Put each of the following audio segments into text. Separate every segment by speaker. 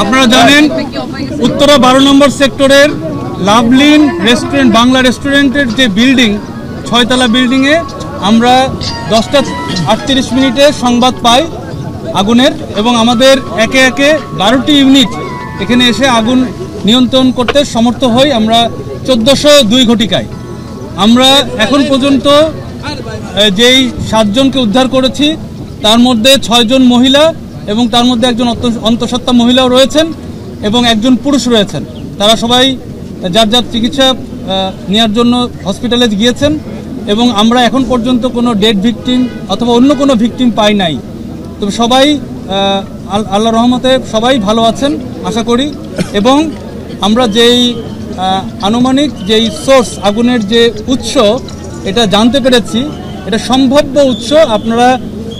Speaker 1: আপনারা জানেন উত্তরা 12 নম্বর সেক্টরের লাভলিন রেস্টুরেন্ট বাংলা রেস্টুরেন্টের যে বিল্ডিং 6 তলা বিল্ডিংয়ে আমরা 10টা 38 মিনিটে সংবাদ পাই আগুনের এবং আমাদের একে একে 12টি ইউনিট এখানে এসে আগুন নিয়ন্ত্রণ করতে সমর্থ হই। আমরা 1402 ঘটিকায় আমরা এখন পর্যন্ত যেই 7 জনকে উদ্ধার করেছি তার মধ্যে 6 জন মহিলা এবং তার মধ্যে একজন অন্তঃসত্ত্বা মহিলাও রয়েছেন এবং একজন পুরুষ রয়েছেন। তারা সবাই যার যার চিকিৎসা নেওয়ার জন্য হসপিটালে গিয়েছেন এবং আমরা এখন পর্যন্ত কোনো ডেড ভিকটিম অথবা অন্য কোনো ভিকটিম পাই নাই। তবে সবাই আল্লাহর রহমতে সবাই ভালো আছেন আশা করি। এবং আমরা যেই আনুমানিক যেই সোর্স আগুনের যে উৎস এটা জানতে পেরেছি, এটা সম্ভাব্য উৎস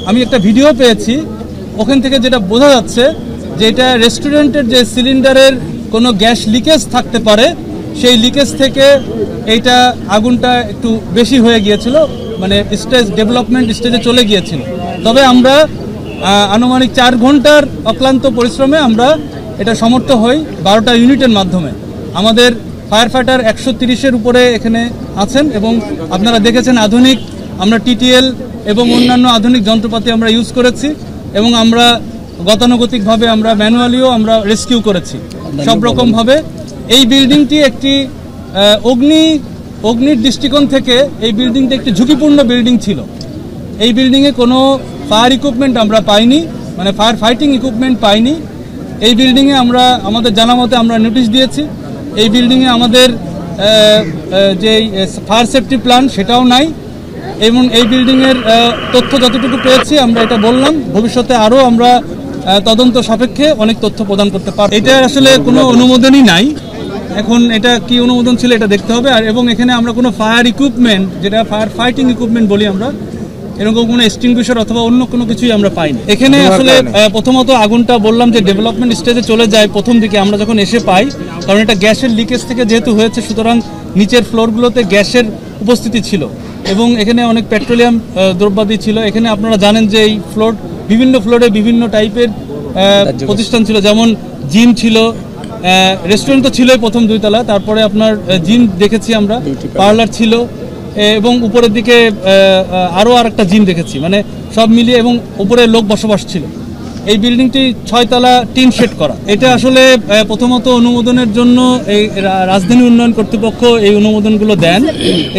Speaker 1: আমি একটা ভিডিও পেয়েছি, ওখান থেকে যেটা বোঝা যাচ্ছে যে এটা রেস্টুরেন্টের যে সিলিন্ডারের কোনো গ্যাস লিকেজ থাকতে পারে, সেই লিকেজ থেকে এইটা আগুনটা একটু বেশি হয়ে গিয়েছিল, মানে ডেভেলপমেন্ট স্টেজে চলে গিয়েছিল। তবে আমরা আনুমানিক 4 ঘন্টার অক্লান্ত পরিশ্রমে আমরা এটা সমর্থ হই 12টা ইউনিটের মাধ্যমে। আমাদের ফায়ার ফাইটার 130-এর উপরে এখানে আছেন এবং আপনারা দেখেছেন আধুনিক আমরা টিটিএল এবং অন্যান্য আধুনিক যন্ত্রপাতি আমরা ইউজ করেছি এবং আমরা গতানুগতিকভাবে আমরা ম্যানুয়ালিও আমরা রেস্কিউ করেছি সব রকমভাবে। এই বিল্ডিংটি একটি অগ্নির দৃষ্টিকোণ থেকে এই বিল্ডিংটি একটি ঝুঁকিপূর্ণ বিল্ডিং ছিল। এই বিল্ডিংয়ে কোনো ফায়ার ইকুইপমেন্ট আমরা পাইনি, মানে ফায়ার ফাইটিং ইকুইপমেন্ট পাইনি। এই বিল্ডিংয়ে আমাদের জানা মতে আমরা নোটিশ দিয়েছি। এই বিল্ডিংয়ে আমাদের যে ফায়ার সেফটি প্ল্যান সেটাও নাই এবং এই বিল্ডিংয়ের তথ্য যতটুকু পেয়েছি আমরা এটা বললাম। ভবিষ্যতে আরও আমরা তদন্ত সাপেক্ষে অনেক তথ্য প্রদান করতে পারব। এটা আসলে কোনো অনুমোদনই নাই, এখন এটা কি অনুমোদন ছিল এটা দেখতে হবে। আর এবং এখানে আমরা কোনো ফায়ার ইকুইপমেন্ট, যেটা ফায়ার ফাইটিং ইকুইপমেন্ট বলি আমরা, এরকম কোনো এক্সটিংগুইশার অথবা অন্য কোনো কিছুই আমরা পাইনি। এখানে আসলে প্রথমত আগুনটা বললাম যে ডেভেলপমেন্ট স্টেজে চলে যায় প্রথম দিকে আমরা যখন এসে পাই, কারণ এটা গ্যাসের লিকেজ থেকে যেহেতু হয়েছে সুতরাং নিচের ফ্লোরগুলোতে গ্যাসের উপস্থিতি ছিল এবং এখানে অনেক পেট্রোলিয়াম দ্রব্যাদি ছিল। এখানে আপনারা জানেন যে এই বিভিন্ন ফ্লোরে বিভিন্ন টাইপের প্রতিষ্ঠান ছিল, যেমন জিম ছিল, রেস্টুরেন্ট তো ছিলই প্রথম 2 তলা, তারপরে আপনার জিম দেখেছি আমরা, পার্লার ছিল এবং উপরের দিকে আরও আরেকটা জিম দেখেছি, মানে সব মিলিয়ে, এবং উপরে লোক বসবাস ছিল। এই বিল্ডিংটি 6 তলা টিন শেড করা। এটা আসলে প্রথমত অনুমোদনের জন্য এই রাজধানী উন্নয়ন কর্তৃপক্ষ এই অনুমোদনগুলো দেন।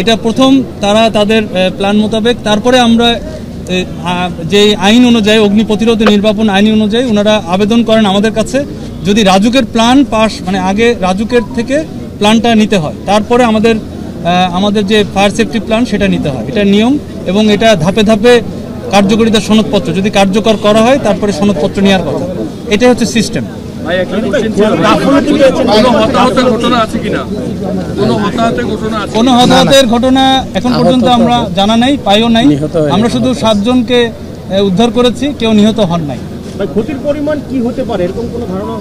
Speaker 1: এটা প্রথম তারা তাদের প্ল্যান মোতাবেক, তারপরে আমরা যে আইন অনুযায়ী অগ্নি প্রতিরোধ নির্বাপন আইন অনুযায়ী ওনারা আবেদন করেন আমাদের কাছে, যদি রাজুকের প্ল্যান পাস, মানে আগে রাজুকের থেকে প্ল্যানটা নিতে হয়, তারপরে আমাদের যে ফায়ার সেফটি প্ল্যান সেটা নিতে হয়। এটা নিয়ম এবং এটা ধাপে ধাপে কার্যকরিতার সনদপত্র যদি কার্যকর করা হয় তারপরে সনদপত্র নেওয়ার কথা। এটাই হচ্ছে সিস্টেম। কোনো হতাহতের ঘটনা এখন পর্যন্ত আমরা জানা নাই, পাইও নাই। আমরা শুধু 7 জনকে উদ্ধার করেছি, কেউ নিহত হন নাই।
Speaker 2: ক্ষতির পরিমাণ কি হতে পারে এরকম কোনো ধারণা?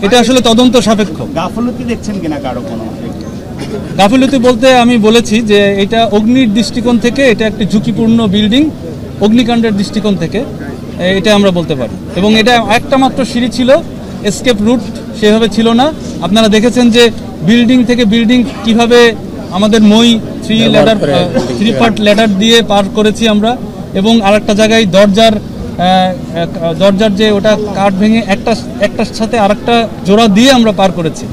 Speaker 1: এটা আসলে তদন্ত সাপেক্ষ।
Speaker 2: গাফলতি দেখছেন কিনা কারো কোনো?
Speaker 1: গাফিলতি বলতে আমি বলেছি যে এটা অগ্নির দৃষ্টিকোণ থেকে এটা একটি ঝুঁকিপূর্ণ বিল্ডিং, অগ্নিকাণ্ডের দৃষ্টিকোণ থেকে এটা আমরা বলতে পারি। এবং এটা একটা মাত্র সিঁড়ি ছিল, এসকেপ রুট সেভাবে ছিল না। আপনারা দেখেছেন যে বিল্ডিং থেকে বিল্ডিং কিভাবে আমাদের 3 পার্ট ল্যাডার দিয়ে পার করেছি আমরা, এবং আরেকটা জায়গায় দরজার যে ওটা কাঠ ভেঙে একটার সাথে আরেকটা জোড়া দিয়ে আমরা পার করেছি।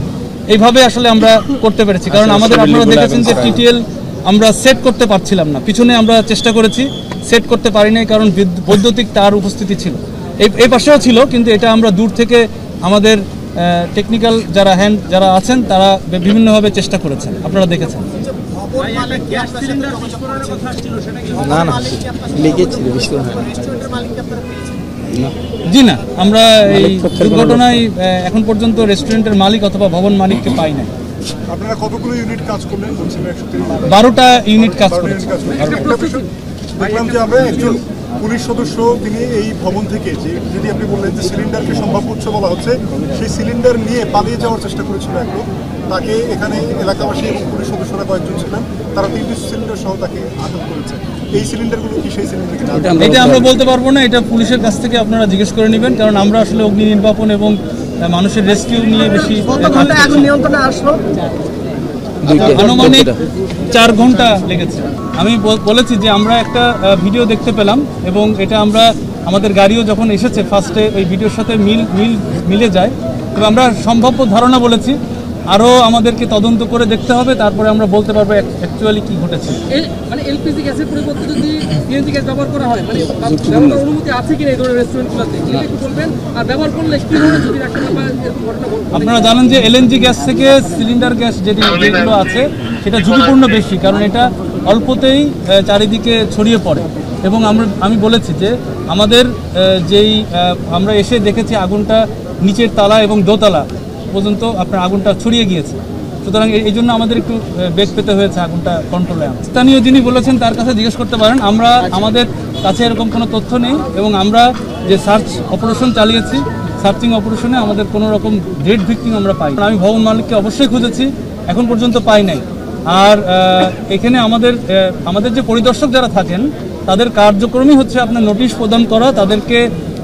Speaker 1: এইভাবে আসলে আমরা করতে পেরেছি, কারণ আপনারা দেখেছেন যে টিটিএল আমরা সেট করতে পারছিলাম না, পিছনে আমরা চেষ্টা করেছি, সেট করতে পারি নাই কারণ বৈদ্যুতিক তার উপস্থিতি ছিল, এই পাশেও ছিল, কিন্তু এটা আমরা দূর থেকে আমাদের টেকনিক্যাল যারা আছেন তারা বিভিন্নভাবে চেষ্টা করেছেন, আপনারা দেখেছেন। জি না, আমরা এই দুর্ঘটনায় এখন পর্যন্ত রেস্টুরেন্টের মালিক অথবা ভবন মালিককে পাই নাই।
Speaker 3: আপনারা কতগুলো ইউনিট কাজ করলেন?
Speaker 1: 12টা ইউনিট কাজ করেছে।
Speaker 3: দেখলাম যে আমরা একজন পুলিশ সদস্য তিনি এই ভবন থেকে যদি আপনি বললেন যে সিলিন্ডারকে সম্ভাব্য উৎস বলা হচ্ছে, সেই সিলিন্ডার নিয়ে পালিয়ে যাওয়ার চেষ্টা করেছিল এক লোক। তাকে এখানে এলাকাবাসী এবং পুলিশ সদস্যরা কয়েকজন ছিলেন, তারা 3টি সিলিন্ডার সহ তাকে আটক করেছে। এই সিলিন্ডারগুলো কি সেই সিলিন্ডার?
Speaker 1: এটা আমরা বলতে পারবো না, এটা পুলিশের কাছ থেকে আপনারা জিজ্ঞেস করে নেবেন, কারণ আমরা আসলে অগ্নি নির্বাপন এবং মানুষের রেস্কিউ নিয়ে বেশি
Speaker 2: নিয়ন্ত্রণে আসলো
Speaker 1: আনুমানিক 4 ঘন্টা লেগেছে। আমি বলেছি যে আমরা একটা ভিডিও দেখতে পেলাম এবং এটা আমরা আমাদের গাড়িও যখন এসেছে ফার্স্টে ওই ভিডিওর সাথে মিলে যায়, এবং আমরা সম্ভাব্য ধারণা বলেছি আরও আমাদেরকে তদন্ত করে দেখতে হবে, তারপরে আমরা বলতে পারবো অ্যাকচুয়ালি কি ঘটেছে।
Speaker 4: মানে এলপিজি গ্যাসের পরিবর্তে যদি সিএনজি গ্যাস ব্যবহার করা হয়, মানে ব্যবহারের অনুমতি আছে কিনা এই ধরনের রেস্টুরেন্টগুলোতে একটু বলবেন, আর ব্যবহার করলে কি ধরনের ঝুঁকি রাখতে পারে ঘটনা?
Speaker 1: আপনারা জানেন যে এলএনজি গ্যাস থেকে সিলিন্ডার গ্যাস যেগুলো আছে সেটা ঝুঁকিপূর্ণ বেশি, কারণ এটা অল্পতেই চারিদিকে ছড়িয়ে পড়ে। এবং আমি বলেছি যে আমাদের আমরা এসে দেখেছি আগুনটা নিচের তালা এবং দোতলা পর্যন্ত আপনার আগুনটা ছড়িয়ে গিয়েছে। সুতরাং এই জন্য আমাদের একটু বেগ পেতে হয়েছে আগুনটা কন্ট্রোলে আনতে। স্থানীয় যিনি বলেছেন তার কাছে জিজ্ঞেস করতে পারেন। আমাদের কাছে এরকম কোনো তথ্য নেই, এবং আমরা যে সার্চ অপারেশন চালিয়েছি, সার্চিং অপারেশনে আমাদের কোনো রকম ডেড ভিকটিম আমরা পাই। আমি ভবন মালিককে অবশ্যই খুঁজেছি, এখন পর্যন্ত পাই নাই। আর এখানে আমাদের যে পরিদর্শক যারা থাকেন তাদের কার্যক্রমই হচ্ছে আপনার নোটিশ প্রদান করা, তাদেরকে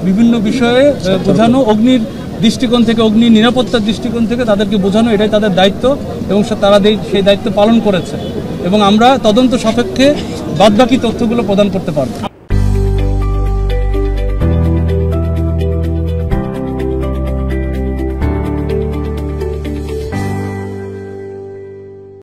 Speaker 1: বিভিন্ন বিষয়ে বোঝানো, অগ্নির দৃষ্টিকোণ থেকে, অগ্নি নিরাপত্তার দৃষ্টিকোণ থেকে তাদেরকে বোঝানো, এটাই তাদের দায়িত্ব, এবং তারা সেই দায়িত্ব পালন করেছে। এবং আমরা তদন্ত সাপেক্ষে বাদবাকি তথ্যগুলো প্রদান করতে পারব।